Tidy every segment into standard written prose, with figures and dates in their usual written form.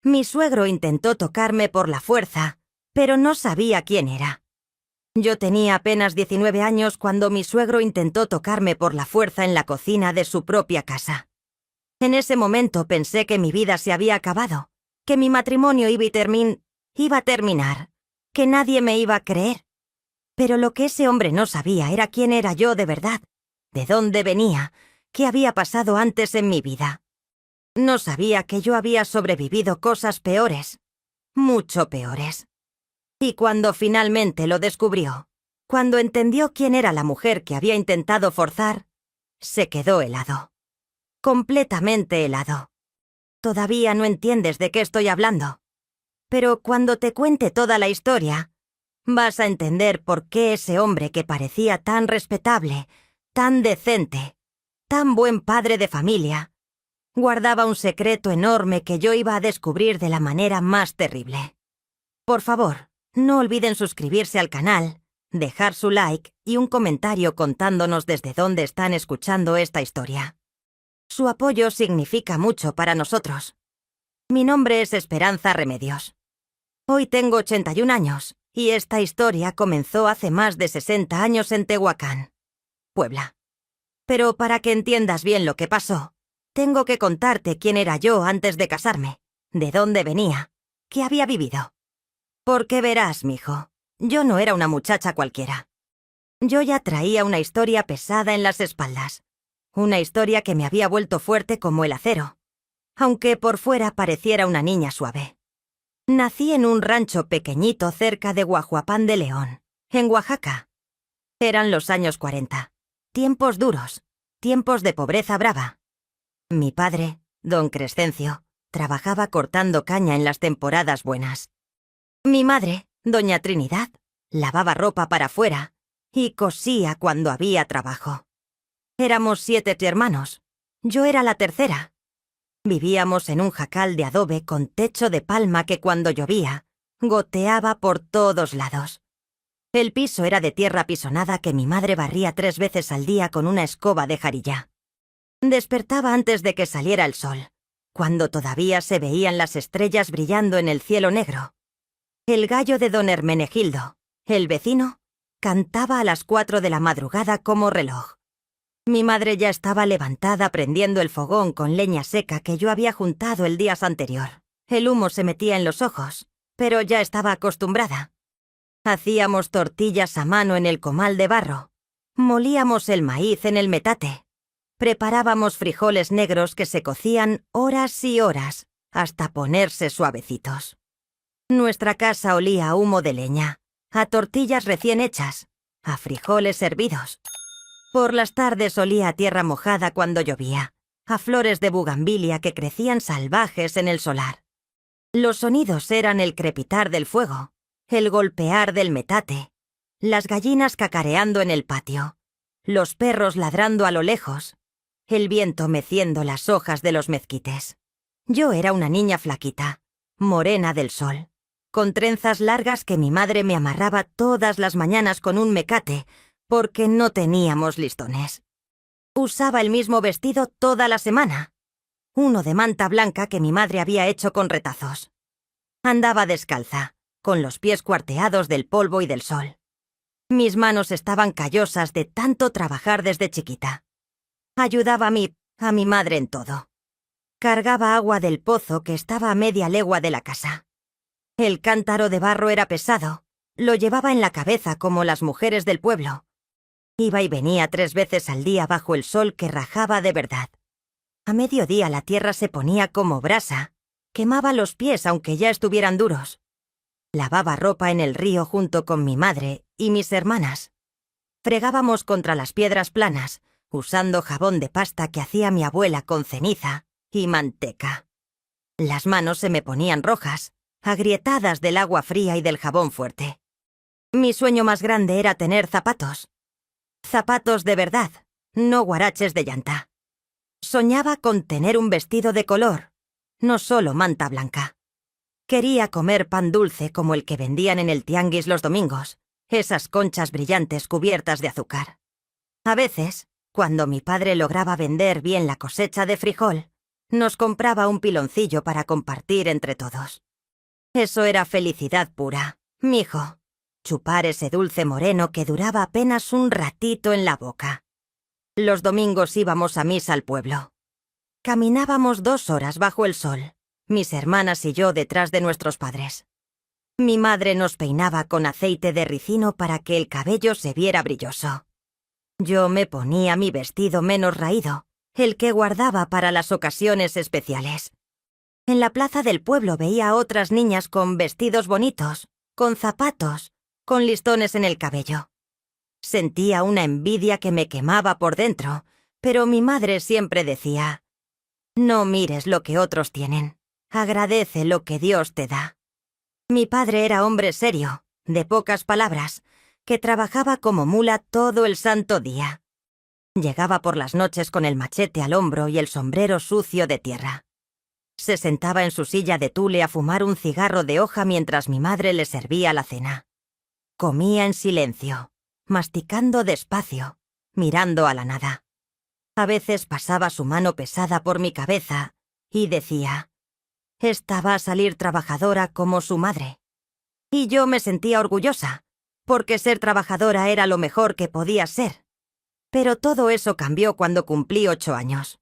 Mi suegro intentó tocarme por la fuerza, pero no sabía quién era. Yo tenía apenas 19 años cuando mi suegro intentó tocarme por la fuerza en la cocina de su propia casa. En ese momento pensé que mi vida se había acabado, que mi matrimonio iba a terminar, que nadie me iba a creer. Pero lo que ese hombre no sabía era quién era yo de verdad, de dónde venía, qué había pasado antes en mi vida. No sabía que yo había sobrevivido cosas peores, mucho peores. Y cuando finalmente lo descubrió, cuando entendió quién era la mujer que había intentado forzar, se quedó helado. Completamente helado. Todavía no entiendes de qué estoy hablando. Pero cuando te cuente toda la historia, vas a entender por qué ese hombre que parecía tan respetable, tan decente, tan buen padre de familia, guardaba un secreto enorme que yo iba a descubrir de la manera más terrible. Por favor, no olviden suscribirse al canal, dejar su like y un comentario contándonos desde dónde están escuchando esta historia. Su apoyo significa mucho para nosotros. Mi nombre es Esperanza Remedios. Hoy tengo 81 años y esta historia comenzó hace más de 60 años en Tehuacán, Puebla. Pero para que entiendas bien lo que pasó, tengo que contarte quién era yo antes de casarme, de dónde venía, qué había vivido. Porque verás, mijo, yo no era una muchacha cualquiera. Yo ya traía una historia pesada en las espaldas. Una historia que me había vuelto fuerte como el acero, aunque por fuera pareciera una niña suave. Nací en un rancho pequeñito cerca de Guajuapán de León, en Oaxaca. Eran los años 40, tiempos duros, tiempos de pobreza brava. Mi padre, don Crescencio, trabajaba cortando caña en las temporadas buenas. Mi madre, doña Trinidad, lavaba ropa para afuera y cosía cuando había trabajo. Éramos 7 hermanos. Yo era la tercera. Vivíamos en un jacal de adobe con techo de palma que cuando llovía, goteaba por todos lados. El piso era de tierra pisonada que mi madre barría 3 veces al día con una escoba de jarilla. Despertaba antes de que saliera el sol, cuando todavía se veían las estrellas brillando en el cielo negro. El gallo de don Hermenegildo, el vecino, cantaba a las 4 de la madrugada como reloj. Mi madre ya estaba levantada prendiendo el fogón con leña seca que yo había juntado el día anterior. El humo se metía en los ojos, pero ya estaba acostumbrada. Hacíamos tortillas a mano en el comal de barro. Molíamos el maíz en el metate. Preparábamos frijoles negros que se cocían horas y horas hasta ponerse suavecitos. Nuestra casa olía a humo de leña, a tortillas recién hechas, a frijoles hervidos. Por las tardes olía a tierra mojada cuando llovía, a flores de bugambilia que crecían salvajes en el solar. Los sonidos eran el crepitar del fuego, el golpear del metate, las gallinas cacareando en el patio, los perros ladrando a lo lejos, el viento meciendo las hojas de los mezquites. Yo era una niña flaquita, morena del sol, con trenzas largas que mi madre me amarraba todas las mañanas con un mecate, porque no teníamos listones. Usaba el mismo vestido toda la semana, uno de manta blanca que mi madre había hecho con retazos. Andaba descalza, con los pies cuarteados del polvo y del sol. Mis manos estaban callosas de tanto trabajar desde chiquita. Ayudaba a mi madre en todo. Cargaba agua del pozo que estaba a media legua de la casa. El cántaro de barro era pesado, lo llevaba en la cabeza como las mujeres del pueblo. Iba y venía 3 veces al día bajo el sol que rajaba de verdad. A mediodía la tierra se ponía como brasa, quemaba los pies aunque ya estuvieran duros. Lavaba ropa en el río junto con mi madre y mis hermanas. Fregábamos contra las piedras planas, usando jabón de pasta que hacía mi abuela con ceniza y manteca. Las manos se me ponían rojas, agrietadas del agua fría y del jabón fuerte. Mi sueño más grande era tener zapatos. Zapatos de verdad, no guaraches de llanta. Soñaba con tener un vestido de color, no solo manta blanca. Quería comer pan dulce como el que vendían en el tianguis los domingos, esas conchas brillantes cubiertas de azúcar. A veces, cuando mi padre lograba vender bien la cosecha de frijol, Nos compraba un piloncillo para compartir entre todos. Eso era felicidad pura, mijo. Chupar ese dulce moreno que duraba apenas un ratito en la boca. Los domingos íbamos a misa al pueblo. Caminábamos 2 horas bajo el sol, mis hermanas y yo detrás de nuestros padres. Mi madre nos peinaba con aceite de ricino para que el cabello se viera brilloso. Yo me ponía mi vestido menos raído, el que guardaba para las ocasiones especiales. En la plaza del pueblo veía a otras niñas con vestidos bonitos, con zapatos, con listones en el cabello. Sentía una envidia que me quemaba por dentro, pero mi madre siempre decía: «No mires lo que otros tienen, agradece lo que Dios te da». Mi padre era hombre serio, de pocas palabras, que trabajaba como mula todo el santo día. Llegaba por las noches con el machete al hombro y el sombrero sucio de tierra. Se sentaba en su silla de tule a fumar un cigarro de hoja mientras mi madre le servía la cena. Comía en silencio, masticando despacio, mirando a la nada. A veces pasaba su mano pesada por mi cabeza y decía: «Esta va a salir trabajadora como su madre». Y yo me sentía orgullosa, porque ser trabajadora era lo mejor que podía ser. Pero todo eso cambió cuando cumplí 8 años.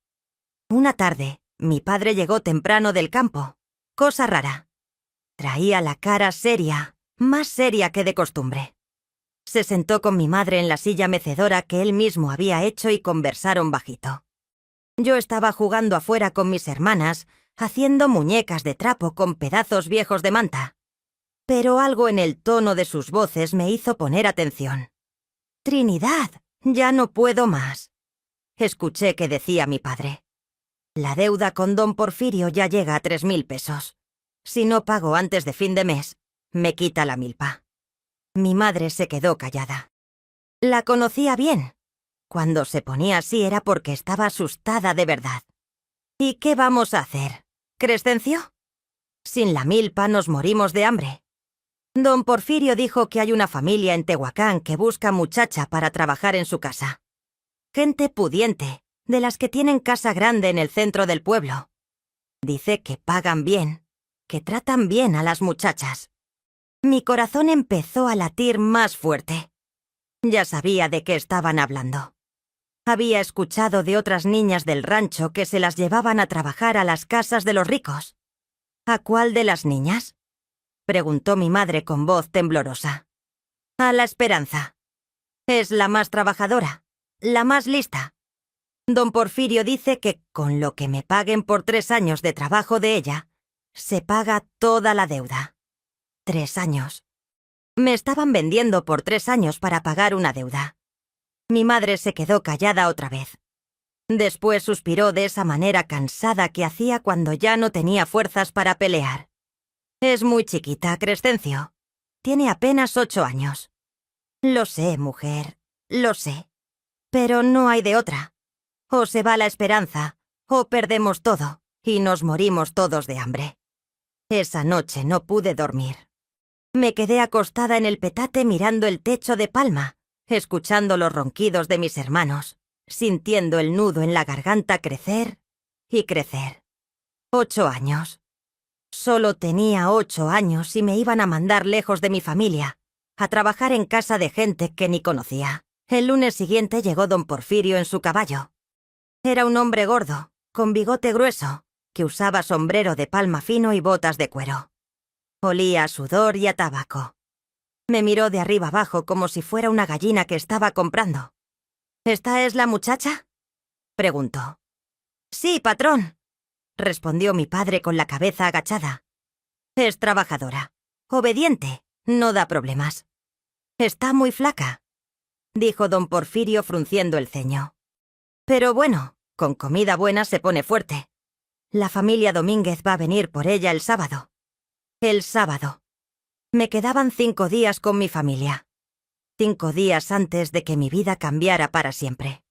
Una tarde, mi padre llegó temprano del campo. Cosa rara. Traía la cara seria, más seria que de costumbre. Se sentó con mi madre en la silla mecedora que él mismo había hecho y conversaron bajito. Yo estaba jugando afuera con mis hermanas, haciendo muñecas de trapo con pedazos viejos de manta. Pero algo en el tono de sus voces me hizo poner atención. «Trinidad, ya no puedo más», escuché que decía mi padre. «La deuda con don Porfirio ya llega a 3.000 pesos. Si no pago antes de fin de mes, me quita la milpa». Mi madre se quedó callada. La conocía bien. Cuando se ponía así era porque estaba asustada de verdad. ¿Y qué vamos a hacer? ¿Crescencio? Sin la milpa nos morimos de hambre. Don Porfirio dijo que hay una familia en Tehuacán que busca muchacha para trabajar en su casa. Gente pudiente, de las que tienen casa grande en el centro del pueblo. Dice que pagan bien, que tratan bien a las muchachas. Mi corazón empezó a latir más fuerte. Ya sabía de qué estaban hablando. Había escuchado de otras niñas del rancho que se las llevaban a trabajar a las casas de los ricos. ¿A cuál de las niñas?, preguntó mi madre con voz temblorosa. «A la Esperanza. Es la más trabajadora, la más lista. Don Porfirio dice que con lo que me paguen por 3 años de trabajo de ella, se paga toda la deuda». 3 años. Me estaban vendiendo por 3 años para pagar una deuda. Mi madre se quedó callada otra vez. Después suspiró de esa manera cansada que hacía cuando ya no tenía fuerzas para pelear. «Es muy chiquita, Crescencio. Tiene apenas 8 años. Lo sé, mujer, lo sé. Pero no hay de otra. O se va la esperanza, o perdemos todo, y nos morimos todos de hambre». Esa noche no pude dormir. Me quedé acostada en el petate mirando el techo de palma, escuchando los ronquidos de mis hermanos, sintiendo el nudo en la garganta crecer y crecer. 8 años. Solo tenía 8 años y me iban a mandar lejos de mi familia, a trabajar en casa de gente que ni conocía. El lunes siguiente llegó don Porfirio en su caballo. Era un hombre gordo, con bigote grueso, que usaba sombrero de palma fino y botas de cuero. Olía a sudor y a tabaco. Me miró de arriba abajo como si fuera una gallina que estaba comprando. «¿Esta es la muchacha?», preguntó. «Sí, patrón», respondió mi padre con la cabeza agachada. «Es trabajadora, obediente, no da problemas. Está muy flaca», dijo don Porfirio frunciendo el ceño. «Pero bueno, con comida buena se pone fuerte. La familia Domínguez va a venir por ella el sábado». El sábado. Me quedaban 5 días con mi familia. 5 días antes de que mi vida cambiara para siempre.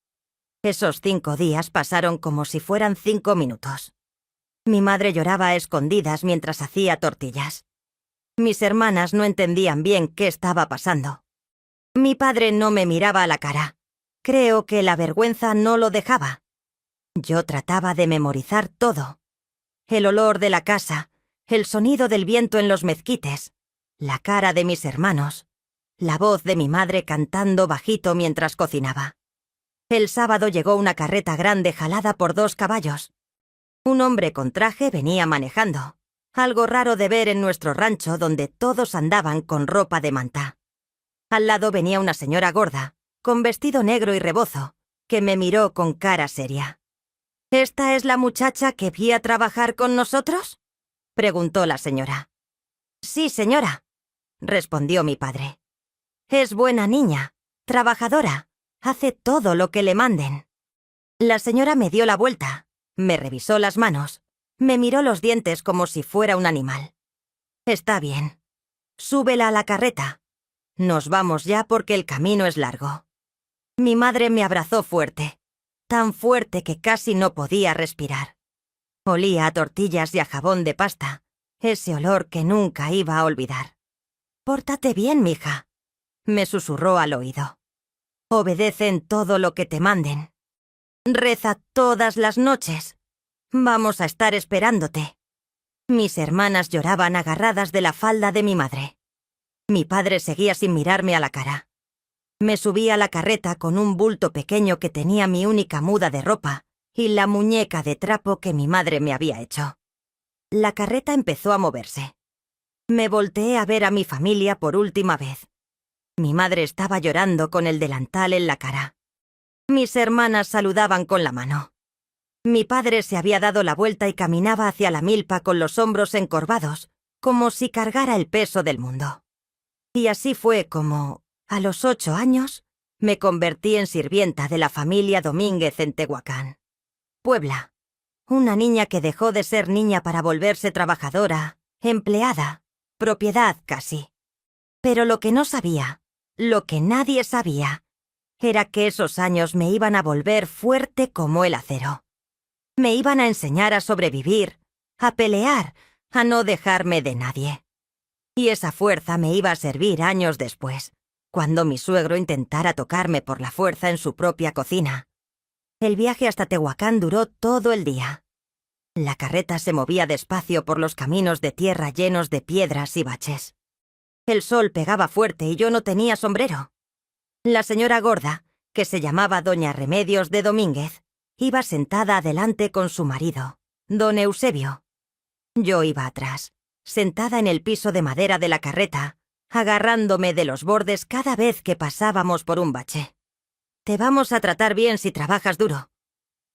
Esos 5 días pasaron como si fueran 5 minutos. Mi madre lloraba a escondidas mientras hacía tortillas. Mis hermanas no entendían bien qué estaba pasando. Mi padre no me miraba a la cara. Creo que la vergüenza no lo dejaba. Yo trataba de memorizar todo. El olor de la casa, el sonido del viento en los mezquites, la cara de mis hermanos, la voz de mi madre cantando bajito mientras cocinaba. El sábado llegó una carreta grande jalada por 2 caballos. Un hombre con traje venía manejando, algo raro de ver en nuestro rancho donde todos andaban con ropa de manta. Al lado venía una señora gorda, con vestido negro y rebozo, que me miró con cara seria. ¿Esta es la muchacha que vi a trabajar con nosotros?, preguntó la señora. Sí, señora, respondió mi padre. Es buena niña, trabajadora, hace todo lo que le manden. La señora me dio la vuelta, me revisó las manos, me miró los dientes como si fuera un animal. Está bien. Súbela a la carreta. Nos vamos ya porque el camino es largo. Mi madre me abrazó fuerte, tan fuerte que casi no podía respirar. Olía a tortillas y a jabón de pasta, ese olor que nunca iba a olvidar. «Pórtate bien, mija», me susurró al oído. «Obedece en todo lo que te manden. Reza todas las noches. Vamos a estar esperándote». Mis hermanas lloraban agarradas de la falda de mi madre. Mi padre seguía sin mirarme a la cara. Me subí a la carreta con un bulto pequeño que tenía mi única muda de ropa y la muñeca de trapo que mi madre me había hecho. La carreta empezó a moverse. Me volteé a ver a mi familia por última vez. Mi madre estaba llorando con el delantal en la cara. Mis hermanas saludaban con la mano. Mi padre se había dado la vuelta y caminaba hacia la milpa con los hombros encorvados, como si cargara el peso del mundo. Y así fue como, a los 8 años, me convertí en sirvienta de la familia Domínguez en Tehuacán, Puebla. Una niña que dejó de ser niña para volverse trabajadora, empleada, propiedad casi. Pero lo que no sabía, lo que nadie sabía, era que esos años me iban a volver fuerte como el acero. Me iban a enseñar a sobrevivir, a pelear, a no dejarme de nadie. Y esa fuerza me iba a servir años después, cuando mi suegro intentara tocarme por la fuerza en su propia cocina. El viaje hasta Tehuacán duró todo el día. La carreta se movía despacio por los caminos de tierra llenos de piedras y baches. El sol pegaba fuerte y yo no tenía sombrero. La señora gorda, que se llamaba doña Remedios de Domínguez, iba sentada adelante con su marido, don Eusebio. Yo iba atrás, sentada en el piso de madera de la carreta, agarrándome de los bordes cada vez que pasábamos por un bache. «Te vamos a tratar bien si trabajas duro»,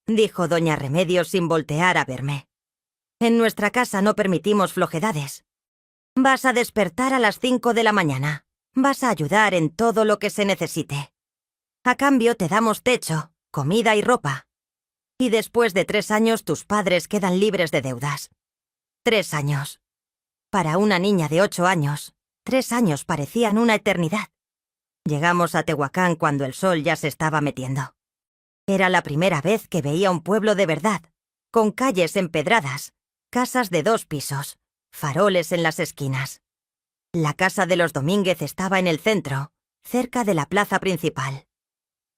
dijo doña Remedios sin voltear a verme. «En nuestra casa no permitimos flojedades. Vas a despertar a las 5 de la mañana. Vas a ayudar en todo lo que se necesite. A cambio te damos techo, comida y ropa. Y después de 3 años tus padres quedan libres de deudas». 3 años. Para una niña de 8 años, 3 años parecían una eternidad. Llegamos a Tehuacán cuando el sol ya se estaba metiendo. Era la primera vez que veía un pueblo de verdad, con calles empedradas, casas de 2 pisos, faroles en las esquinas. La casa de los Domínguez estaba en el centro, cerca de la plaza principal.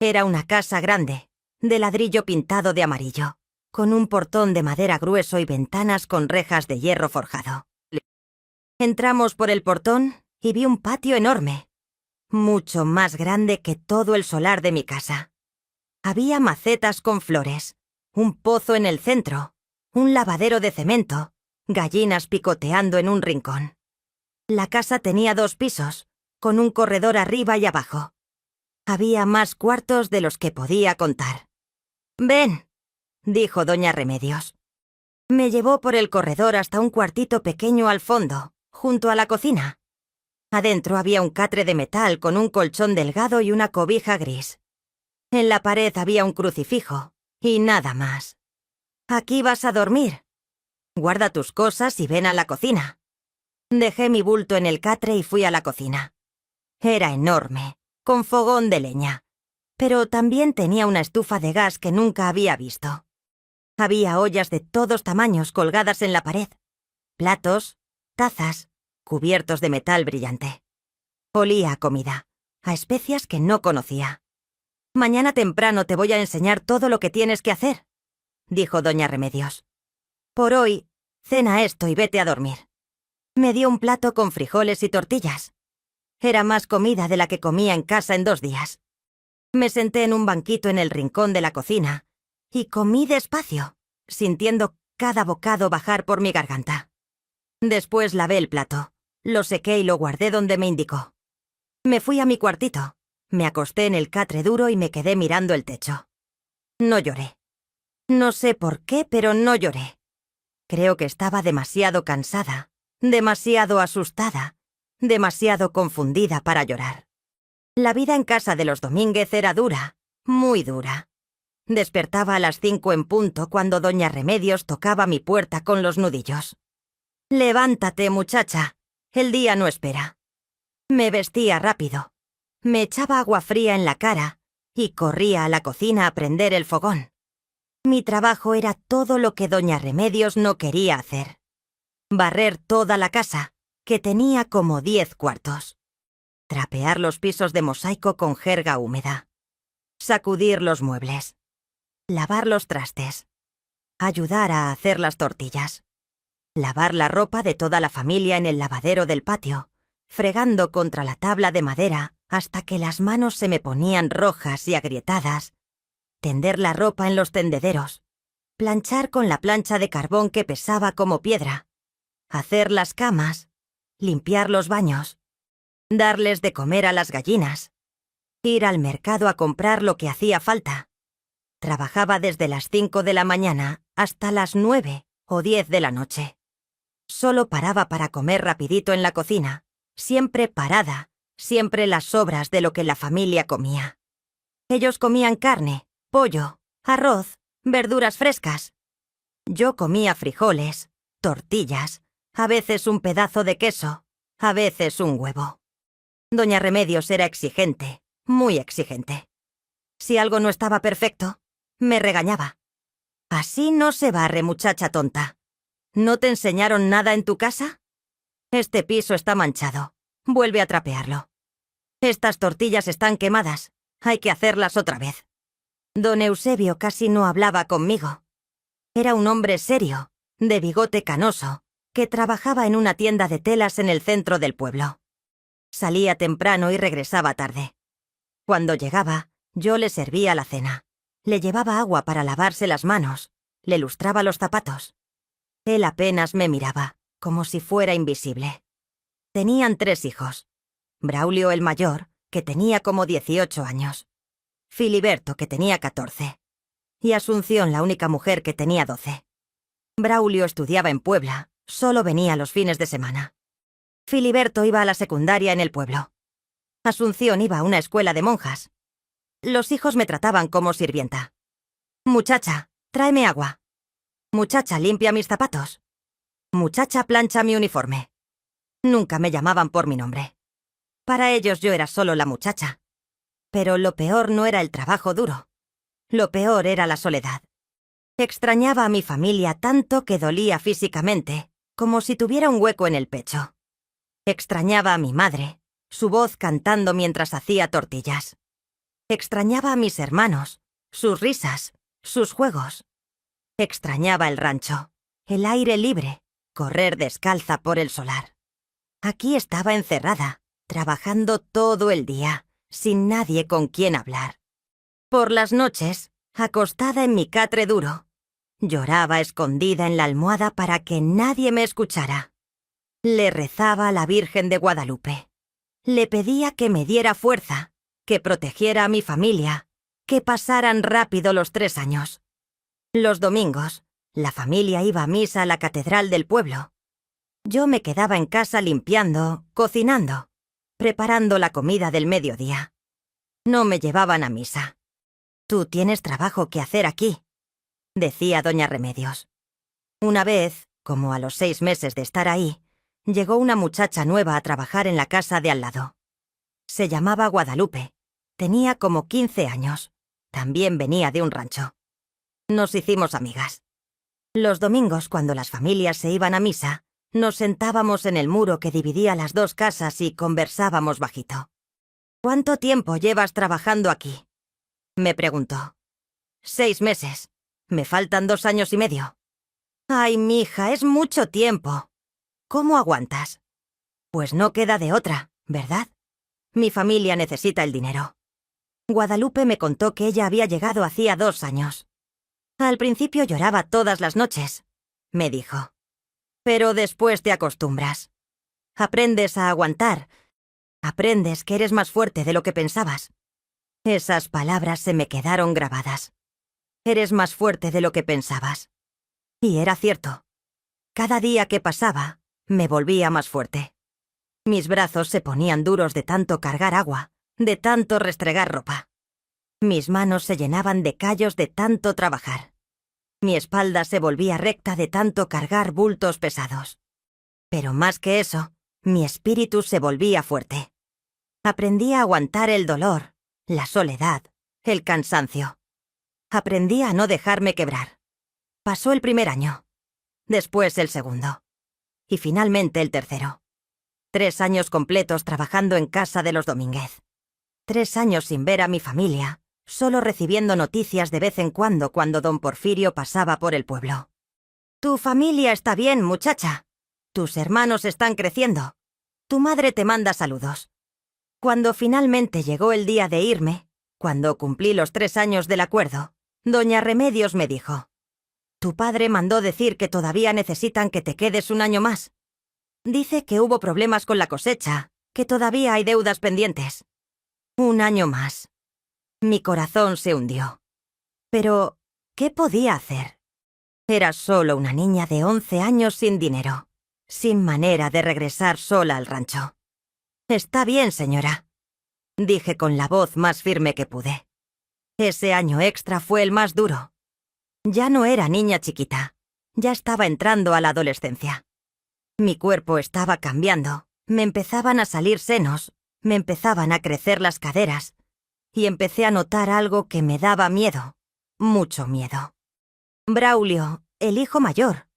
Era una casa grande, de ladrillo pintado de amarillo, con un portón de madera grueso y ventanas con rejas de hierro forjado. Entramos por el portón y vi un patio enorme, mucho más grande que todo el solar de mi casa. Había macetas con flores, un pozo en el centro, un lavadero de cemento, gallinas picoteando en un rincón. La casa tenía 2 pisos, con un corredor arriba y abajo. Había más cuartos de los que podía contar. «Ven», dijo doña Remedios. Me llevó por el corredor hasta un cuartito pequeño al fondo, junto a la cocina. Adentro había un catre de metal con un colchón delgado y una cobija gris. En la pared había un crucifijo, y nada más. «Aquí vas a dormir. Guarda tus cosas y ven a la cocina». Dejé mi bulto en el catre y fui a la cocina. Era enorme, con fogón de leña, pero también tenía una estufa de gas que nunca había visto. Había ollas de todos tamaños colgadas en la pared, platos, tazas, cubiertos de metal brillante. Olía a comida, a especias que no conocía. «Mañana temprano te voy a enseñar todo lo que tienes que hacer», dijo doña Remedios. Por hoy, cena esto y vete a dormir. Me dio un plato con frijoles y tortillas. Era más comida de la que comía en casa en 2 días. Me senté en un banquito en el rincón de la cocina y comí despacio, sintiendo cada bocado bajar por mi garganta. Después lavé el plato, lo sequé y lo guardé donde me indicó. Me fui a mi cuartito, me acosté en el catre duro y me quedé mirando el techo. No lloré. No sé por qué, pero no lloré. Creo que estaba demasiado cansada, demasiado asustada, demasiado confundida para llorar. La vida en casa de los Domínguez era dura, muy dura. Despertaba a las 5 en punto cuando doña Remedios tocaba mi puerta con los nudillos. «Levántate, muchacha, el día no espera». Me vestía rápido, me echaba agua fría en la cara y corría a la cocina a prender el fogón. Mi trabajo era todo lo que doña Remedios no quería hacer. Barrer toda la casa, que tenía como 10 cuartos. Trapear los pisos de mosaico con jerga húmeda. Sacudir los muebles. Lavar los trastes. Ayudar a hacer las tortillas. Lavar la ropa de toda la familia en el lavadero del patio, fregando contra la tabla de madera hasta que las manos se me ponían rojas y agrietadas. Tender la ropa en los tendederos. Planchar con la plancha de carbón que pesaba como piedra. Hacer las camas. Limpiar los baños. Darles de comer a las gallinas. Ir al mercado a comprar lo que hacía falta. Trabajaba desde las 5 de la mañana hasta las 9 o 10 de la noche. Solo paraba para comer rapidito en la cocina, siempre parada, siempre las sobras de lo que la familia comía. Ellos comían carne, pollo, arroz, verduras frescas. Yo comía frijoles, tortillas, a veces un pedazo de queso, a veces un huevo. Doña Remedios era exigente, muy exigente. Si algo no estaba perfecto, me regañaba. «Así no se barre, muchacha tonta. ¿No te enseñaron nada en tu casa? Este piso está manchado. Vuelve a trapearlo. Estas tortillas están quemadas. Hay que hacerlas otra vez». Don Eusebio casi no hablaba conmigo. Era un hombre serio, de bigote canoso, que trabajaba en una tienda de telas en el centro del pueblo. Salía temprano y regresaba tarde. Cuando llegaba, yo le servía la cena. Le llevaba agua para lavarse las manos. Le lustraba los zapatos. Él apenas me miraba, como si fuera invisible. Tenían 3 hijos. Braulio el mayor, que tenía como 18 años. Filiberto, que tenía 14. Y Asunción, la única mujer, que tenía 12. Braulio estudiaba en Puebla, solo venía los fines de semana. Filiberto iba a la secundaria en el pueblo. Asunción iba a una escuela de monjas. Los hijos me trataban como sirvienta. «Muchacha, tráeme agua. Muchacha, limpia mis zapatos. Muchacha, plancha mi uniforme». Nunca me llamaban por mi nombre. Para ellos yo era solo la muchacha. Pero lo peor no era el trabajo duro. Lo peor era la soledad. Extrañaba a mi familia tanto que dolía físicamente, como si tuviera un hueco en el pecho. Extrañaba a mi madre, su voz cantando mientras hacía tortillas. Extrañaba a mis hermanos, sus risas, sus juegos. Extrañaba el rancho, el aire libre, correr descalza por el solar. Aquí estaba encerrada, trabajando todo el día, sin nadie con quien hablar. Por las noches, acostada en mi catre duro, lloraba escondida en la almohada para que nadie me escuchara. Le rezaba a la Virgen de Guadalupe. Le pedía que me diera fuerza, que protegiera a mi familia, que pasaran rápido los 3 años. Los domingos, la familia iba a misa a la catedral del pueblo. Yo me quedaba en casa limpiando, cocinando, preparando la comida del mediodía. No me llevaban a misa. «Tú tienes trabajo que hacer aquí», decía doña Remedios. Una vez, como a los 6 meses de estar ahí, llegó una muchacha nueva a trabajar en la casa de al lado. Se llamaba Guadalupe. Tenía como 15 años. También venía de un rancho. Nos hicimos amigas. Los domingos, cuando las familias se iban a misa, nos sentábamos en el muro que dividía las 2 casas y conversábamos bajito. «¿Cuánto tiempo llevas trabajando aquí?», me preguntó. «6 meses. Me faltan 2 años y medio. Ay, mija, es mucho tiempo. ¿Cómo aguantas? Pues no queda de otra, ¿verdad? Mi familia necesita el dinero. Guadalupe me contó que ella había llegado hacía 2 años. Al principio lloraba todas las noches, me dijo. Pero después te acostumbras. Aprendes a aguantar. Aprendes que eres más fuerte de lo que pensabas. Esas palabras se me quedaron grabadas. Eres más fuerte de lo que pensabas. Y era cierto. Cada día que pasaba, me volvía más fuerte. Mis brazos se ponían duros de tanto cargar agua, de tanto restregar ropa. Mis manos se llenaban de callos de tanto trabajar. Mi espalda se volvía recta de tanto cargar bultos pesados. Pero más que eso, mi espíritu se volvía fuerte. Aprendí a aguantar el dolor, la soledad, el cansancio. Aprendí a no dejarme quebrar. Pasó el primer año, después el segundo, y finalmente el tercero. 3 años completos trabajando en casa de los Domínguez. 3 años sin ver a mi familia, solo recibiendo noticias de vez en cuando don Porfirio pasaba por el pueblo. Tu familia está bien, muchacha. Tus hermanos están creciendo. Tu madre te manda saludos. Cuando finalmente llegó el día de irme, cuando cumplí los 3 años del acuerdo, doña Remedios me dijo: tu padre mandó decir que todavía necesitan que te quedes 1 año más. Dice que hubo problemas con la cosecha, que todavía hay deudas pendientes. 1 año más. Mi corazón se hundió. Pero, ¿qué podía hacer? Era solo una niña de 11 años sin dinero, sin manera de regresar sola al rancho. Está bien, señora, dije con la voz más firme que pude. Ese año extra fue el más duro. Ya no era niña chiquita, ya estaba entrando a la adolescencia. Mi cuerpo estaba cambiando, me empezaban a salir senos, me empezaban a crecer las caderas, y empecé a notar algo que me daba miedo, mucho miedo. Braulio, el hijo mayor,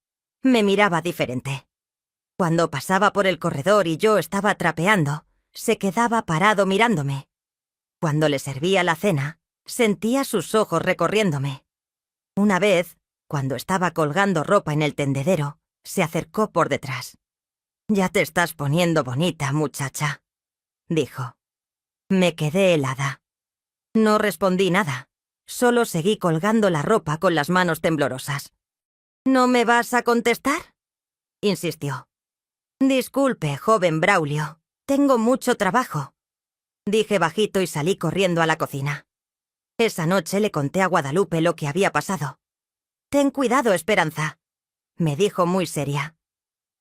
me miraba diferente. Cuando pasaba por el corredor y yo estaba trapeando, se quedaba parado mirándome. Cuando le servía la cena, sentía sus ojos recorriéndome. Una vez, cuando estaba colgando ropa en el tendedero, se acercó por detrás. «Ya te estás poniendo bonita, muchacha», dijo. Me quedé helada. No respondí nada, solo seguí colgando la ropa con las manos temblorosas. «¿No me vas a contestar?», insistió. «Disculpe, joven Braulio, tengo mucho trabajo», dije bajito y salí corriendo a la cocina. Esa noche le conté a Guadalupe lo que había pasado. «Ten cuidado, Esperanza», me dijo muy seria.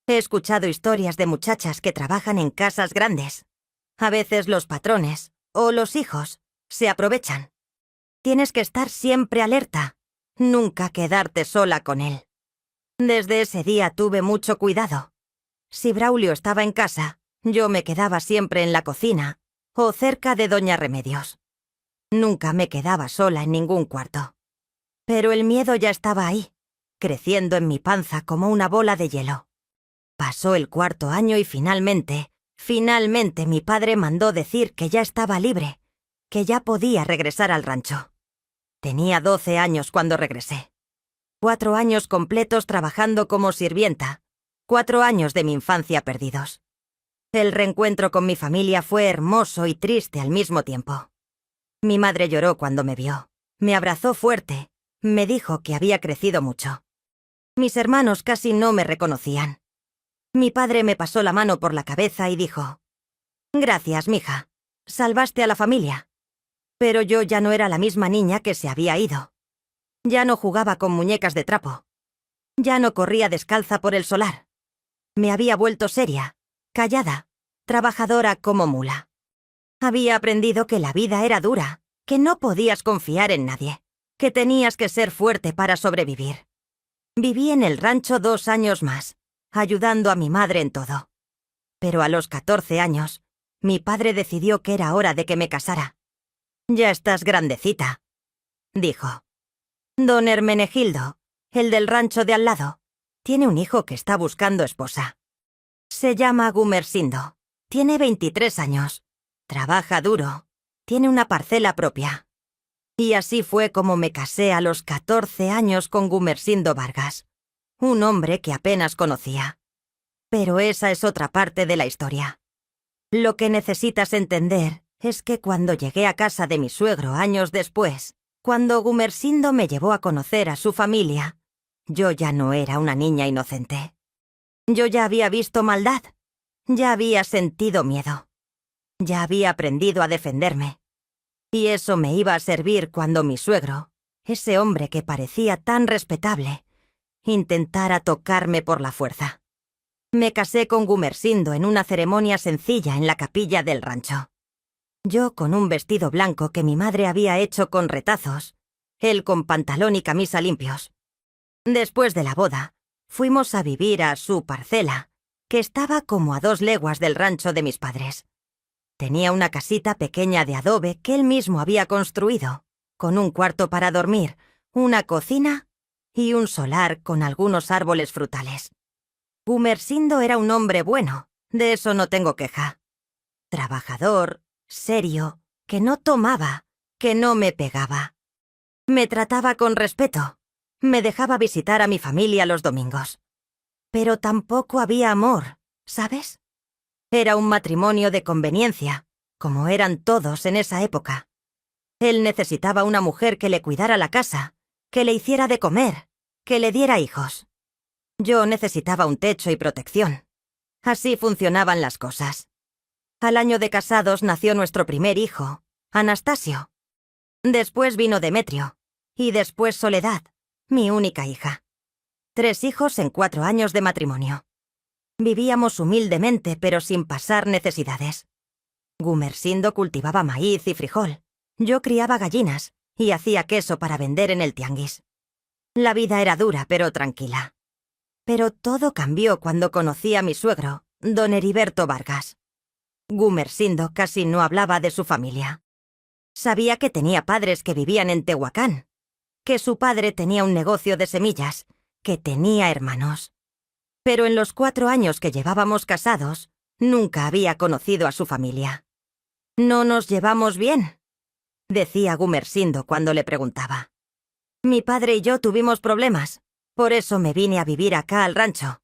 «He escuchado historias de muchachas que trabajan en casas grandes. A veces los patrones, o los hijos, se aprovechan. Tienes que estar siempre alerta, nunca quedarte sola con él». Desde ese día tuve mucho cuidado. Si Braulio estaba en casa, yo me quedaba siempre en la cocina o cerca de doña Remedios. Nunca me quedaba sola en ningún cuarto. Pero el miedo ya estaba ahí, creciendo en mi panza como una bola de hielo. Pasó el 4.º año y finalmente mi padre mandó decir que ya estaba libre, que ya podía regresar al rancho. Tenía 12 años cuando regresé. 4 años completos trabajando como sirvienta, 4 años de mi infancia perdidos. El reencuentro con mi familia fue hermoso y triste al mismo tiempo. Mi madre lloró cuando me vio, me abrazó fuerte, me dijo que había crecido mucho. Mis hermanos casi no me reconocían. Mi padre me pasó la mano por la cabeza y dijo: «Gracias, mija, salvaste a la familia». Pero yo ya no era la misma niña que se había ido. Ya no jugaba con muñecas de trapo. Ya no corría descalza por el solar. Me había vuelto seria, callada, trabajadora como mula. Había aprendido que la vida era dura, que no podías confiar en nadie, que tenías que ser fuerte para sobrevivir. Viví en el rancho 2 años más, ayudando a mi madre en todo. Pero a los 14 años, mi padre decidió que era hora de que me casara. «Ya estás grandecita», dijo. «Don Hermenegildo, el del rancho de al lado, tiene un hijo que está buscando esposa. Se llama Gumersindo, tiene 23 años, trabaja duro, tiene una parcela propia. Y así fue como me casé a los 14 años con Gumersindo Vargas, un hombre que apenas conocía. Pero esa es otra parte de la historia. Lo que necesitas entender es que cuando llegué a casa de mi suegro años después, cuando Gumersindo me llevó a conocer a su familia, yo ya no era una niña inocente. Yo ya había visto maldad, ya había sentido miedo, ya había aprendido a defenderme. Y eso me iba a servir cuando mi suegro, ese hombre que parecía tan respetable, intentara tocarme por la fuerza. Me casé con Gumersindo en una ceremonia sencilla en la capilla del rancho. Yo con un vestido blanco que mi madre había hecho con retazos, él con pantalón y camisa limpios. Después de la boda, fuimos a vivir a su parcela, que estaba como a 2 leguas del rancho de mis padres. Tenía una casita pequeña de adobe que él mismo había construido, con un cuarto para dormir, una cocina y un solar con algunos árboles frutales. Gumersindo era un hombre bueno, de eso no tengo queja. Trabajador, serio, que no tomaba, que no me pegaba. Me trataba con respeto, me dejaba visitar a mi familia los domingos. Pero tampoco había amor, ¿sabes? Era un matrimonio de conveniencia, como eran todos en esa época. Él necesitaba una mujer que le cuidara la casa, que le hiciera de comer, que le diera hijos. Yo necesitaba un techo y protección. Así funcionaban las cosas. Al año de casados nació nuestro primer hijo, Anastasio. Después vino Demetrio, y después Soledad, mi única hija. 3 hijos en 4 años de matrimonio. Vivíamos humildemente, pero sin pasar necesidades. Gumersindo cultivaba maíz y frijol. Yo criaba gallinas y hacía queso para vender en el tianguis. La vida era dura, pero tranquila. Pero todo cambió cuando conocí a mi suegro, don Heriberto Vargas. Gumersindo casi no hablaba de su familia. Sabía que tenía padres que vivían en Tehuacán, que su padre tenía un negocio de semillas, que tenía hermanos. Pero en los 4 años que llevábamos casados, nunca había conocido a su familia. «¿No nos llevamos bien?», decía Gumersindo cuando le preguntaba. «Mi padre y yo tuvimos problemas, por eso me vine a vivir acá al rancho.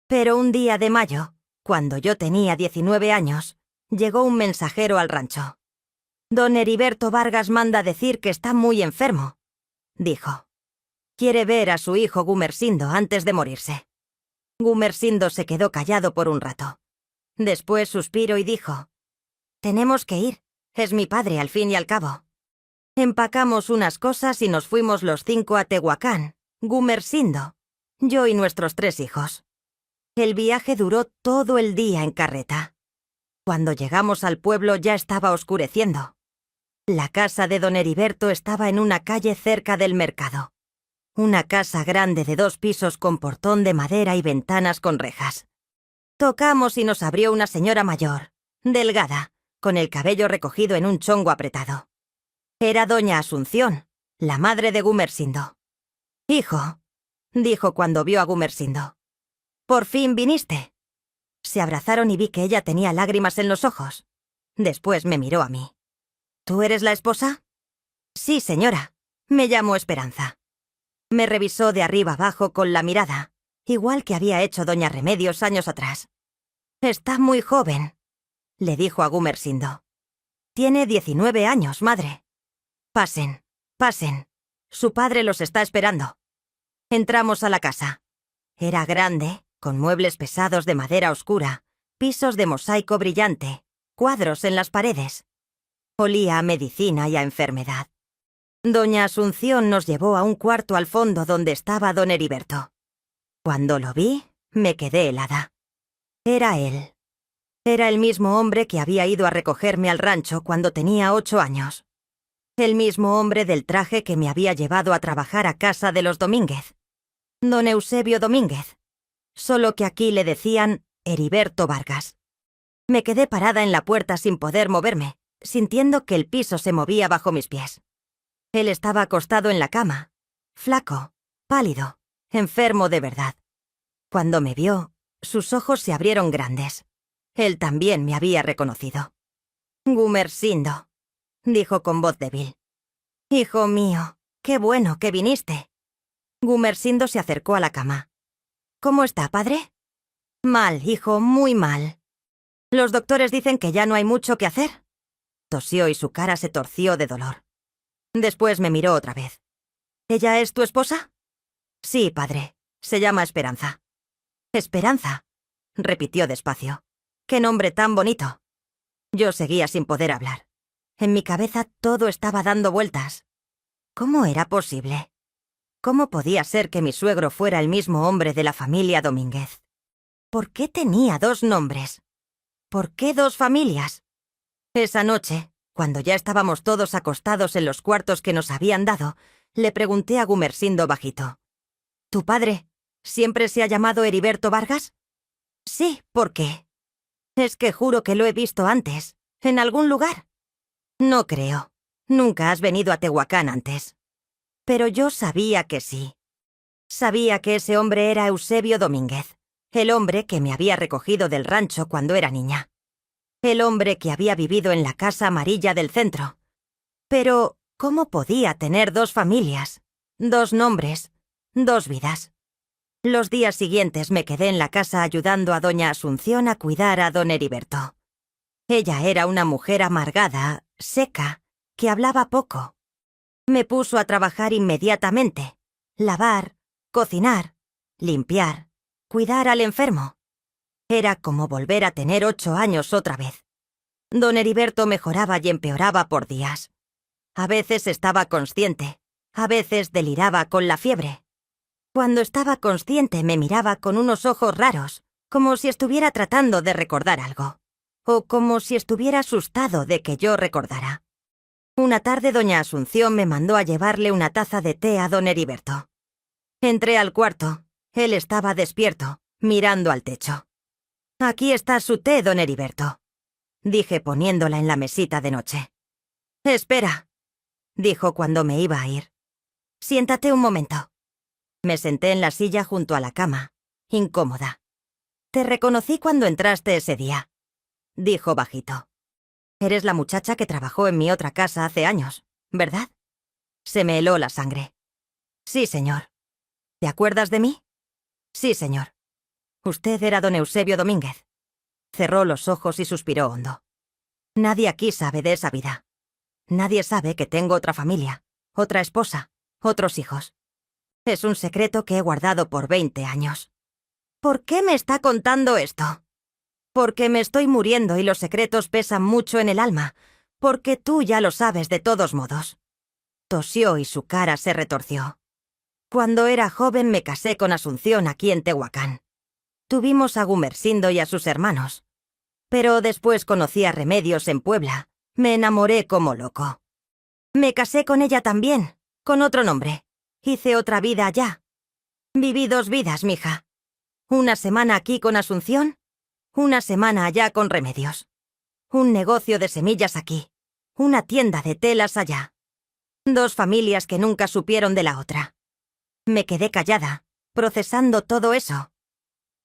Pero un día de mayo, cuando yo tenía 19 años, llegó un mensajero al rancho. Don Heriberto Vargas manda decir que está muy enfermo», dijo. «Quiere ver a su hijo Gumersindo antes de morirse». Gumersindo se quedó callado por un rato. Después suspiró y dijo: «Tenemos que ir. Es mi padre al fin y al cabo». Empacamos unas cosas y nos fuimos los 5 a Tehuacán, Gumersindo, yo y nuestros 3 hijos. El viaje duró todo el día en carreta. Cuando llegamos al pueblo ya estaba oscureciendo. La casa de don Heriberto estaba en una calle cerca del mercado. Una casa grande de 2 pisos con portón de madera y ventanas con rejas. Tocamos y nos abrió una señora mayor, delgada, con el cabello recogido en un chongo apretado. Era doña Asunción, la madre de Gumersindo. «Hijo», dijo cuando vio a Gumersindo, «¿por fin viniste?». Se abrazaron y vi que ella tenía lágrimas en los ojos. Después me miró a mí. «¿Tú eres la esposa?». «Sí, señora. Me llamo Esperanza». Me revisó de arriba abajo con la mirada, igual que había hecho doña Remedios años atrás. «Está muy joven», le dijo a Gumersindo. «Tiene 19 años, madre». «Pasen, pasen. Su padre los está esperando». Entramos a la casa. Era grande, con muebles pesados de madera oscura, pisos de mosaico brillante, cuadros en las paredes. Olía a medicina y a enfermedad. Doña Asunción nos llevó a un cuarto al fondo donde estaba don Heriberto. Cuando lo vi, me quedé helada. Era él. Era el mismo hombre que había ido a recogerme al rancho cuando tenía 8 años. El mismo hombre del traje que me había llevado a trabajar a casa de los Domínguez. Don Eusebio Domínguez. Solo que aquí le decían Heriberto Vargas. Me quedé parada en la puerta sin poder moverme, sintiendo que el piso se movía bajo mis pies. Él estaba acostado en la cama, flaco, pálido, enfermo de verdad. Cuando me vio, sus ojos se abrieron grandes. Él también me había reconocido. «Gumersindo», dijo con voz débil. Hijo mío, qué bueno que viniste. Gumersindo se acercó a la cama. ¿Cómo está, padre? Mal, hijo, muy mal. Los doctores dicen que ya no hay mucho que hacer. Tosió y su cara se torció de dolor. Después me miró otra vez. ¿Ella es tu esposa? Sí, padre. Se llama Esperanza. Esperanza, repitió despacio. ¡Qué nombre tan bonito! Yo seguía sin poder hablar. En mi cabeza todo estaba dando vueltas. ¿Cómo era posible? ¿Cómo podía ser que mi suegro fuera el mismo hombre de la familia Domínguez? ¿Por qué tenía dos nombres? ¿Por qué dos familias? Esa noche, cuando ya estábamos todos acostados en los cuartos que nos habían dado, le pregunté a Gumersindo bajito. ¿Tu padre siempre se ha llamado Heriberto Vargas? Sí, ¿por qué? Es que juro que lo he visto antes, en algún lugar. No creo. Nunca has venido a Tehuacán antes. Pero yo sabía que sí. Sabía que ese hombre era Eusebio Domínguez, el hombre que me había recogido del rancho cuando era niña. El hombre que había vivido en la casa amarilla del centro. Pero, ¿cómo podía tener dos familias, dos nombres, dos vidas? Los días siguientes me quedé en la casa ayudando a doña Asunción a cuidar a don Heriberto. Ella era una mujer amargada, seca, que hablaba poco. Me puso a trabajar inmediatamente. Lavar, cocinar, limpiar, cuidar al enfermo. Era como volver a tener 8 años otra vez. Don Heriberto mejoraba y empeoraba por días. A veces estaba consciente, a veces deliraba con la fiebre. Cuando estaba consciente me miraba con unos ojos raros, como si estuviera tratando de recordar algo, o como si estuviera asustado de que yo recordara. Una tarde doña Asunción me mandó a llevarle una taza de té a don Heriberto. Entré al cuarto. Él estaba despierto, mirando al techo. «Aquí está su té, don Heriberto», dije poniéndola en la mesita de noche. «Espera», dijo cuando me iba a ir. «Siéntate un momento». Me senté en la silla junto a la cama, incómoda. «Te reconocí cuando entraste ese día», dijo bajito. «Eres la muchacha que trabajó en mi otra casa hace años, ¿verdad?» Se me heló la sangre. «Sí, señor». «¿Te acuerdas de mí?» «Sí, señor». «Usted era don Eusebio Domínguez». Cerró los ojos y suspiró hondo. «Nadie aquí sabe de esa vida. Nadie sabe que tengo otra familia, otra esposa, otros hijos. Es un secreto que he guardado por 20 años. ¿Por qué me está contando esto? Porque me estoy muriendo y los secretos pesan mucho en el alma, porque tú ya lo sabes de todos modos». Tosió y su cara se retorció. «Cuando era joven me casé con Asunción aquí en Tehuacán. Tuvimos a Gumersindo y a sus hermanos. Pero después conocí a Remedios en Puebla. Me enamoré como loco. Me casé con ella también, con otro nombre. Hice otra vida allá. Viví 2 vidas, mija. Una semana aquí con Asunción, una semana allá con Remedios. Un negocio de semillas aquí, una tienda de telas allá. 2 familias que nunca supieron de la otra. Me quedé callada, procesando todo eso.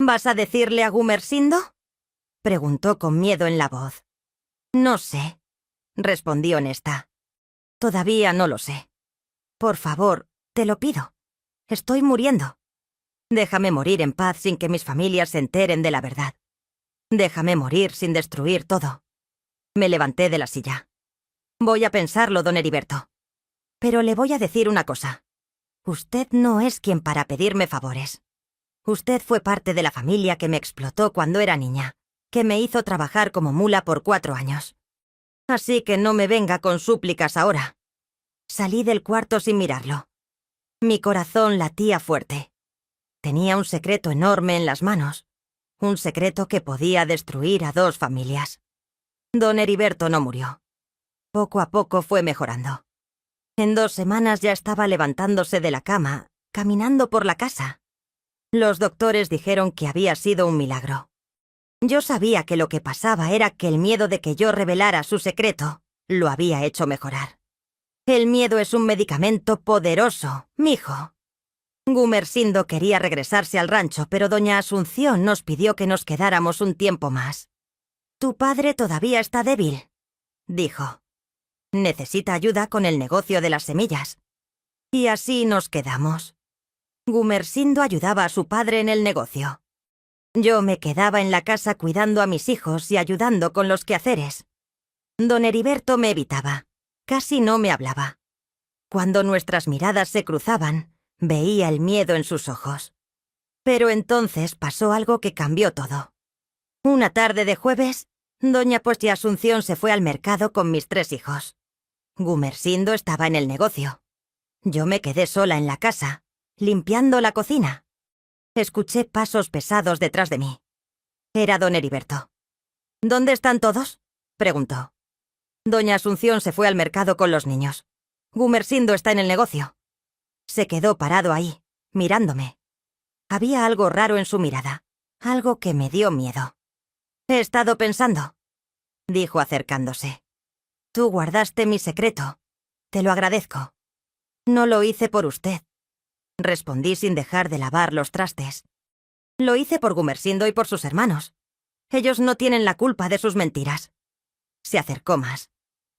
«¿Vas a decirle a Gumersindo?», preguntó con miedo en la voz. «No sé», respondí honesta. «Todavía no lo sé. Por favor, te lo pido. Estoy muriendo. Déjame morir en paz sin que mis familias se enteren de la verdad. Déjame morir sin destruir todo». Me levanté de la silla. «Voy a pensarlo, don Heriberto. Pero le voy a decir una cosa. Usted no es quien para pedirme favores. Usted fue parte de la familia que me explotó cuando era niña, que me hizo trabajar como mula por 4 años. Así que no me venga con súplicas ahora». Salí del cuarto sin mirarlo. Mi corazón latía fuerte. Tenía un secreto enorme en las manos. Un secreto que podía destruir a 2 familias. Don Heriberto no murió. Poco a poco fue mejorando. En 2 semanas ya estaba levantándose de la cama, caminando por la casa. Los doctores dijeron que había sido un milagro. Yo sabía que lo que pasaba era que el miedo de que yo revelara su secreto lo había hecho mejorar. El miedo es un medicamento poderoso, mijo. Gumersindo quería regresarse al rancho, pero doña Asunción nos pidió que nos quedáramos un tiempo más. «Tu padre todavía está débil», dijo. Necesita ayuda con el negocio de las semillas. Y así nos quedamos. Gumersindo ayudaba a su padre en el negocio. Yo me quedaba en la casa cuidando a mis hijos y ayudando con los quehaceres. Don Heriberto me evitaba. Casi no me hablaba. Cuando nuestras miradas se cruzaban, veía el miedo en sus ojos. Pero entonces pasó algo que cambió todo. Una tarde de jueves, doña Postia Asunción se fue al mercado con mis 3 hijos. Gumersindo estaba en el negocio. Yo me quedé sola en la casa, limpiando la cocina. Escuché pasos pesados detrás de mí. Era don Heriberto. «¿Dónde están todos?», preguntó. «Doña Asunción se fue al mercado con los niños. Gumersindo está en el negocio». Se quedó parado ahí, mirándome. Había algo raro en su mirada, algo que me dio miedo. «He estado pensando», dijo acercándose. «Tú guardaste mi secreto. Te lo agradezco». «No lo hice por usted», respondí sin dejar de lavar los trastes. «Lo hice por Gumersindo y por sus hermanos. Ellos no tienen la culpa de sus mentiras». Se acercó más,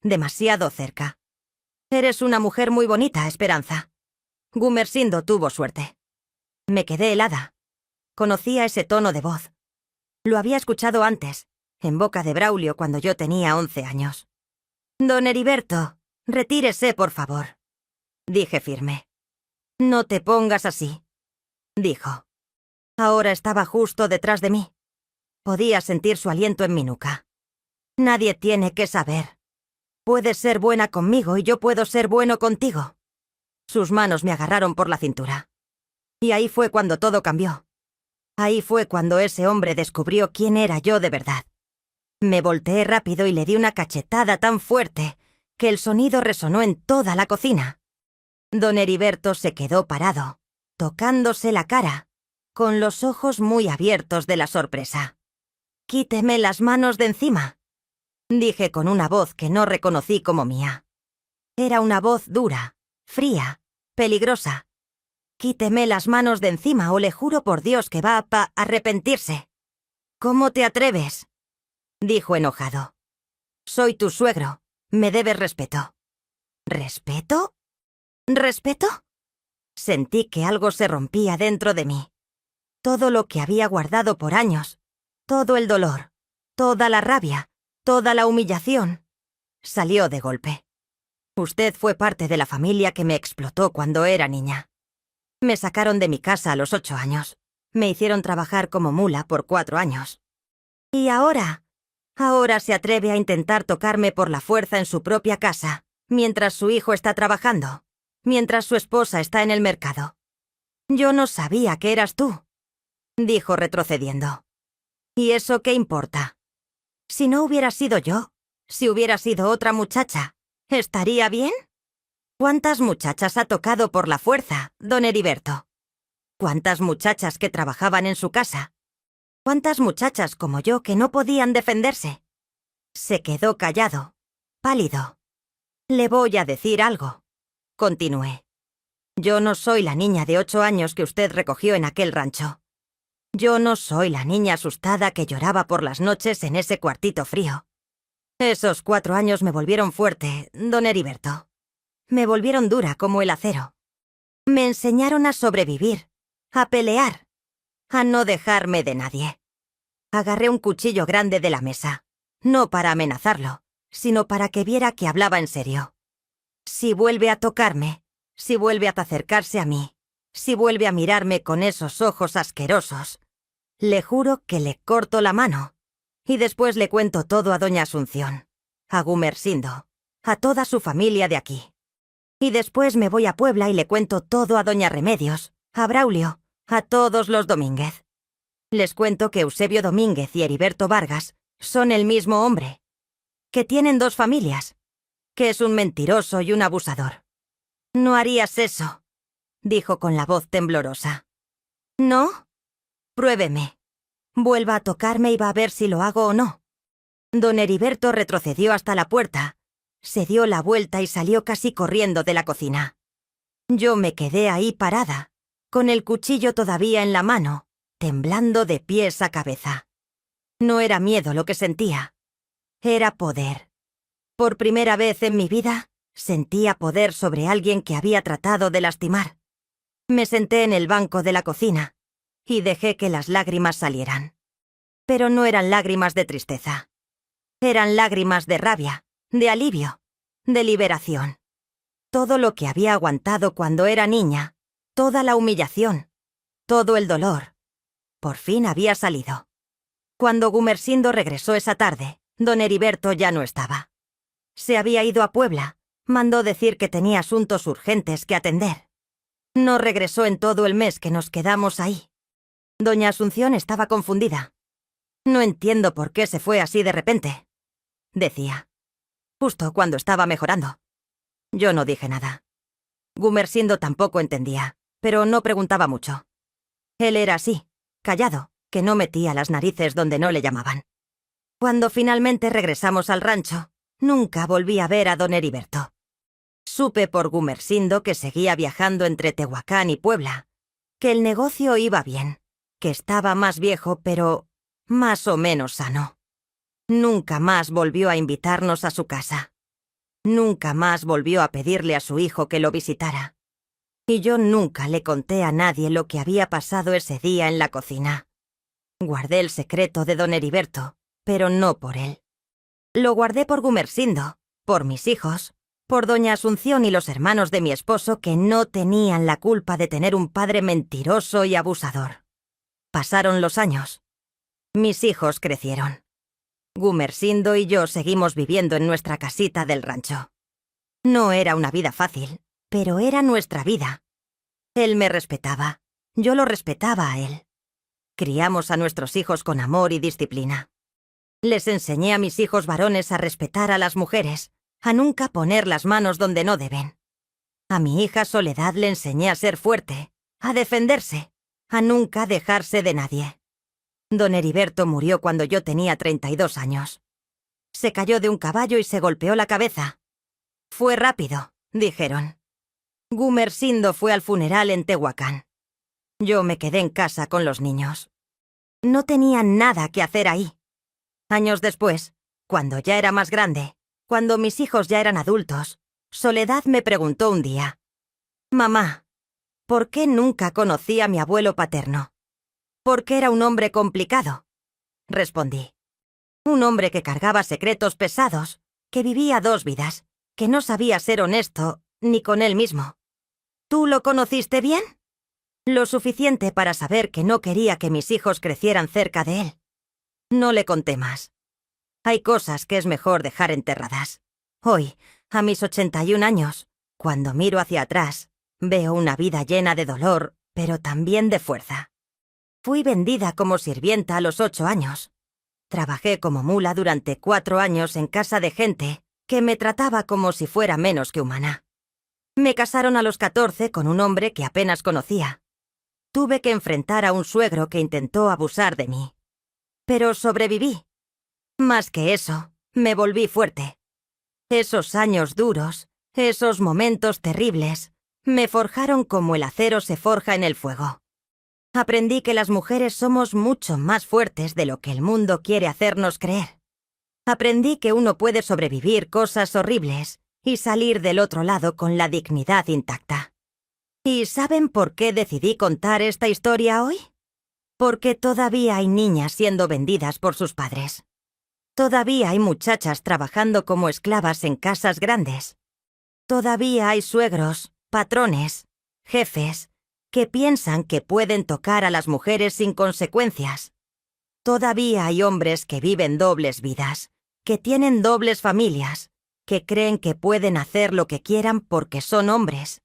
demasiado cerca. «Eres una mujer muy bonita, Esperanza. Gumersindo tuvo suerte». Me quedé helada. Conocía ese tono de voz. Lo había escuchado antes, en boca de Braulio cuando yo tenía 11 años. «Don Heriberto, retírese, por favor», dije firme. «No te pongas así», dijo. Ahora estaba justo detrás de mí. Podía sentir su aliento en mi nuca. «Nadie tiene que saber. Puedes ser buena conmigo y yo puedo ser bueno contigo». Sus manos me agarraron por la cintura. Y ahí fue cuando todo cambió. Ahí fue cuando ese hombre descubrió quién era yo de verdad. Me volteé rápido y le di una cachetada tan fuerte que el sonido resonó en toda la cocina. Don Heriberto se quedó parado, tocándose la cara, con los ojos muy abiertos de la sorpresa. «Quíteme las manos de encima», dije con una voz que no reconocí como mía. Era una voz dura, fría, peligrosa. «Quíteme las manos de encima o le juro por Dios que va a arrepentirse». «¿Cómo te atreves?», dijo enojado. «Soy tu suegro. Me debes respeto». «¿Respeto? ¿Respeto?». Sentí que algo se rompía dentro de mí. Todo lo que había guardado por años, todo el dolor, toda la rabia, toda la humillación, salió de golpe. Usted fue parte de la familia que me explotó cuando era niña. Me sacaron de mi casa a los 8 años. Me hicieron trabajar como mula por 4 años. Y ahora se atreve a intentar tocarme por la fuerza en su propia casa, mientras su hijo está trabajando, mientras su esposa está en el mercado. «Yo no sabía que eras tú», dijo retrocediendo. «¿Y eso qué importa? Si no hubiera sido yo, si hubiera sido otra muchacha, ¿estaría bien? ¿Cuántas muchachas ha tocado por la fuerza, don Heriberto? ¿Cuántas muchachas que trabajaban en su casa? ¿Cuántas muchachas como yo que no podían defenderse?». Se quedó callado, pálido. «Le voy a decir algo», continué. «Yo no soy la niña de 8 años que usted recogió en aquel rancho. Yo no soy la niña asustada que lloraba por las noches en ese cuartito frío. Esos 4 años me volvieron fuerte, don Heriberto. Me volvieron dura como el acero. Me enseñaron a sobrevivir, a pelear, a no dejarme de nadie». Agarré un cuchillo grande de la mesa, no para amenazarlo, sino para que viera que hablaba en serio. «Si vuelve a tocarme, si vuelve a acercarse a mí, si vuelve a mirarme con esos ojos asquerosos, le juro que le corto la mano. Y después le cuento todo a doña Asunción, a Gumersindo, a toda su familia de aquí. Y después me voy a Puebla y le cuento todo a doña Remedios, a Braulio, a todos los Domínguez. Les cuento que Eusebio Domínguez y Heriberto Vargas son el mismo hombre, que tienen 2 familias, que es un mentiroso y un abusador». «No harías eso», dijo con la voz temblorosa. «¿No? Pruébeme. Vuelva a tocarme y va a ver si lo hago o no». Don Heriberto retrocedió hasta la puerta, se dio la vuelta y salió casi corriendo de la cocina. Yo me quedé ahí parada, con el cuchillo todavía en la mano, temblando de pies a cabeza. No era miedo lo que sentía, era poder. Por primera vez en mi vida, sentía poder sobre alguien que había tratado de lastimar. Me senté en el banco de la cocina y dejé que las lágrimas salieran. Pero no eran lágrimas de tristeza. Eran lágrimas de rabia, de alivio, de liberación. Todo lo que había aguantado cuando era niña, toda la humillación, todo el dolor, por fin había salido. Cuando Gumersindo regresó esa tarde, don Heriberto ya no estaba. Se había ido a Puebla, mandó decir que tenía asuntos urgentes que atender. No regresó en todo el mes que nos quedamos ahí. Doña Asunción estaba confundida. «No entiendo por qué se fue así de repente», decía, justo cuando estaba mejorando. Yo no dije nada. Gumersindo tampoco entendía, pero no preguntaba mucho. Él era así, callado, que no metía las narices donde no le llamaban. Cuando finalmente regresamos al rancho, nunca volví a ver a don Heriberto. Supe por Gumersindo que seguía viajando entre Tehuacán y Puebla, que el negocio iba bien, que estaba más viejo pero más o menos sano. Nunca más volvió a invitarnos a su casa. Nunca más volvió a pedirle a su hijo que lo visitara. Y yo nunca le conté a nadie lo que había pasado ese día en la cocina. Guardé el secreto de don Heriberto, pero no por él. Lo guardé por Gumersindo, por mis hijos, por doña Asunción y los hermanos de mi esposo que no tenían la culpa de tener un padre mentiroso y abusador. Pasaron los años. Mis hijos crecieron. Gumersindo y yo seguimos viviendo en nuestra casita del rancho. No era una vida fácil, pero era nuestra vida. Él me respetaba, yo lo respetaba a él. Criamos a nuestros hijos con amor y disciplina. Les enseñé a mis hijos varones a respetar a las mujeres, a nunca poner las manos donde no deben. A mi hija Soledad le enseñé a ser fuerte, a defenderse, a nunca dejarse de nadie. Don Heriberto murió cuando yo tenía 32 años. Se cayó de un caballo y se golpeó la cabeza. Fue rápido, dijeron. Gumersindo fue al funeral en Tehuacán. Yo me quedé en casa con los niños. No tenía nada que hacer ahí. Años después, cuando ya era más grande, cuando mis hijos ya eran adultos, Soledad me preguntó un día: «Mamá, ¿por qué nunca conocí a mi abuelo paterno?» «Porque era un hombre complicado», respondí. Un hombre que cargaba secretos pesados, que vivía dos vidas, que no sabía ser honesto ni con él mismo. ¿Tú lo conociste bien? Lo suficiente para saber que no quería que mis hijos crecieran cerca de él. No le conté más. Hay cosas que es mejor dejar enterradas. Hoy, a mis 81 años, cuando miro hacia atrás, veo una vida llena de dolor, pero también de fuerza. Fui vendida como sirvienta a los 8 años. Trabajé como mula durante 4 años en casa de gente que me trataba como si fuera menos que humana. Me casaron a los 14 con un hombre que apenas conocía. Tuve que enfrentar a un suegro que intentó abusar de mí. Pero sobreviví. Más que eso, me volví fuerte. Esos años duros, esos momentos terribles, me forjaron como el acero se forja en el fuego. Aprendí que las mujeres somos mucho más fuertes de lo que el mundo quiere hacernos creer. Aprendí que uno puede sobrevivir cosas horribles y salir del otro lado con la dignidad intacta. ¿Y saben por qué decidí contar esta historia hoy? Porque todavía hay niñas siendo vendidas por sus padres. Todavía hay muchachas trabajando como esclavas en casas grandes. Todavía hay suegros, patrones, jefes, que piensan que pueden tocar a las mujeres sin consecuencias. Todavía hay hombres que viven dobles vidas, que tienen dobles familias, que creen que pueden hacer lo que quieran porque son hombres.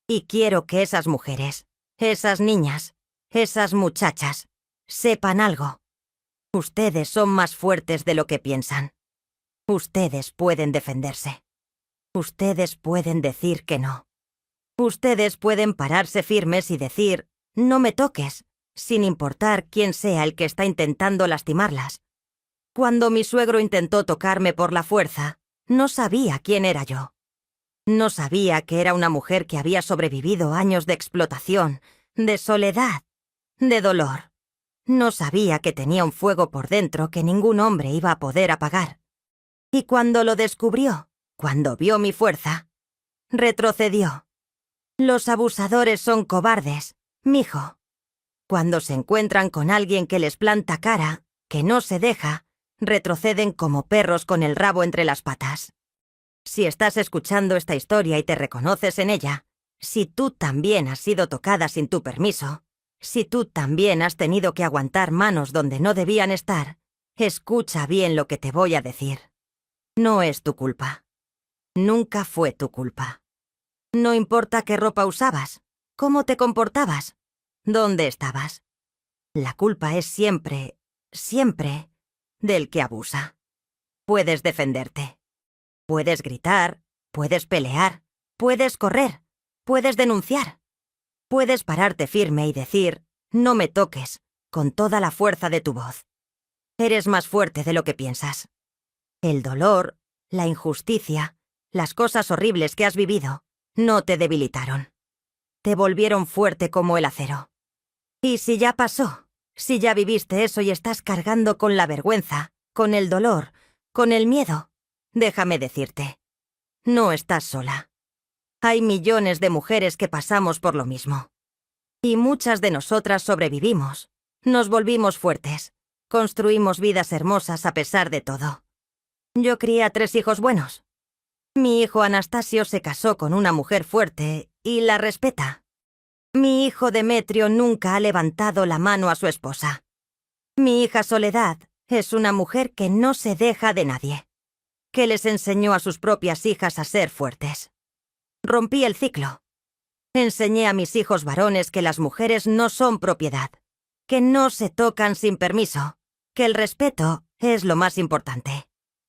Y quiero que esas mujeres, esas niñas, esas muchachas, sepan algo. Ustedes son más fuertes de lo que piensan. Ustedes pueden defenderse. Ustedes pueden decir que no. Ustedes pueden pararse firmes y decir, «No me toques», sin importar quién sea el que está intentando lastimarlas. Cuando mi suegro intentó tocarme por la fuerza, no sabía quién era yo. No sabía que era una mujer que había sobrevivido años de explotación, de soledad, de dolor. No sabía que tenía un fuego por dentro que ningún hombre iba a poder apagar. Y cuando lo descubrió, cuando vio mi fuerza, retrocedió. Los abusadores son cobardes, mijo. Cuando se encuentran con alguien que les planta cara, que no se deja, retroceden como perros con el rabo entre las patas. Si estás escuchando esta historia y te reconoces en ella, si tú también has sido tocada sin tu permiso, si tú también has tenido que aguantar manos donde no debían estar, escucha bien lo que te voy a decir. No es tu culpa. Nunca fue tu culpa. No importa qué ropa usabas, cómo te comportabas, dónde estabas. La culpa es siempre, siempre, del que abusa. Puedes defenderte. Puedes gritar, puedes pelear, puedes correr, puedes denunciar. Puedes pararte firme y decir, no me toques, con toda la fuerza de tu voz. Eres más fuerte de lo que piensas. El dolor, la injusticia, las cosas horribles que has vivido, no te debilitaron. Te volvieron fuerte como el acero. Y si ya pasó, si ya viviste eso y estás cargando con la vergüenza, con el dolor, con el miedo, déjame decirte, no estás sola. Hay millones de mujeres que pasamos por lo mismo. Y muchas de nosotras sobrevivimos, nos volvimos fuertes, construimos vidas hermosas a pesar de todo. Yo crié a 3 hijos buenos. Mi hijo Anastasio se casó con una mujer fuerte y la respeta. Mi hijo Demetrio nunca ha levantado la mano a su esposa. Mi hija Soledad es una mujer que no se deja de nadie, que les enseñó a sus propias hijas a ser fuertes. Rompí el ciclo. Enseñé a mis hijos varones que las mujeres no son propiedad, que no se tocan sin permiso, que el respeto es lo más importante.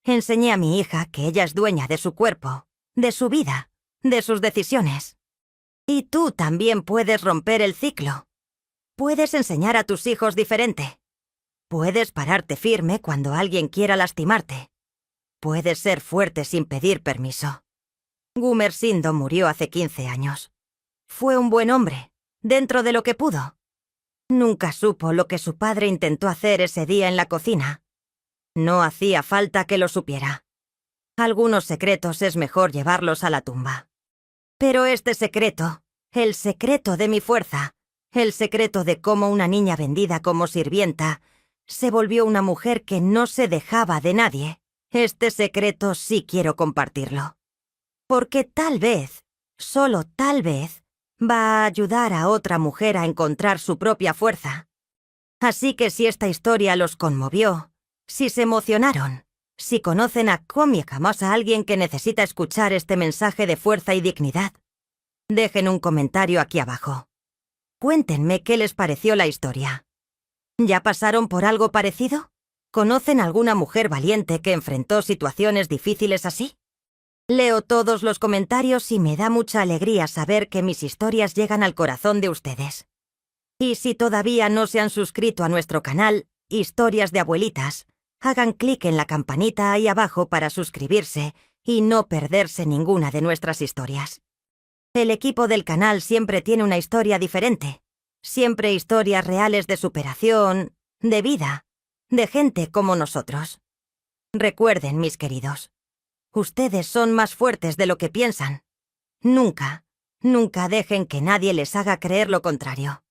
Enseñé a mi hija que ella es dueña de su cuerpo, de su vida, de sus decisiones. Y tú también puedes romper el ciclo. Puedes enseñar a tus hijos diferente. Puedes pararte firme cuando alguien quiera lastimarte. Puedes ser fuerte sin pedir permiso. Gumersindo murió hace 15 años. Fue un buen hombre, dentro de lo que pudo. Nunca supo lo que su padre intentó hacer ese día en la cocina. No hacía falta que lo supiera. Algunos secretos es mejor llevarlos a la tumba. Pero este secreto, el secreto de mi fuerza, el secreto de cómo una niña vendida como sirvienta se volvió una mujer que no se dejaba de nadie, este secreto sí quiero compartirlo. Porque tal vez, solo tal vez, va a ayudar a otra mujer a encontrar su propia fuerza. Así que si esta historia los conmovió, si se emocionaron, si conocen a jamás a alguien que necesita escuchar este mensaje de fuerza y dignidad, dejen un comentario aquí abajo. Cuéntenme qué les pareció la historia. ¿Ya pasaron por algo parecido? ¿Conocen alguna mujer valiente que enfrentó situaciones difíciles así? Leo todos los comentarios y me da mucha alegría saber que mis historias llegan al corazón de ustedes. Y si todavía no se han suscrito a nuestro canal, Historias de Abuelitas, hagan clic en la campanita ahí abajo para suscribirse y no perderse ninguna de nuestras historias. El equipo del canal siempre tiene una historia diferente. Siempre historias reales de superación, de vida, de gente como nosotros. Recuerden, mis queridos, ustedes son más fuertes de lo que piensan. Nunca, nunca dejen que nadie les haga creer lo contrario.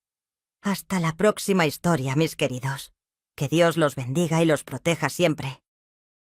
Hasta la próxima historia, mis queridos. Que Dios los bendiga y los proteja siempre.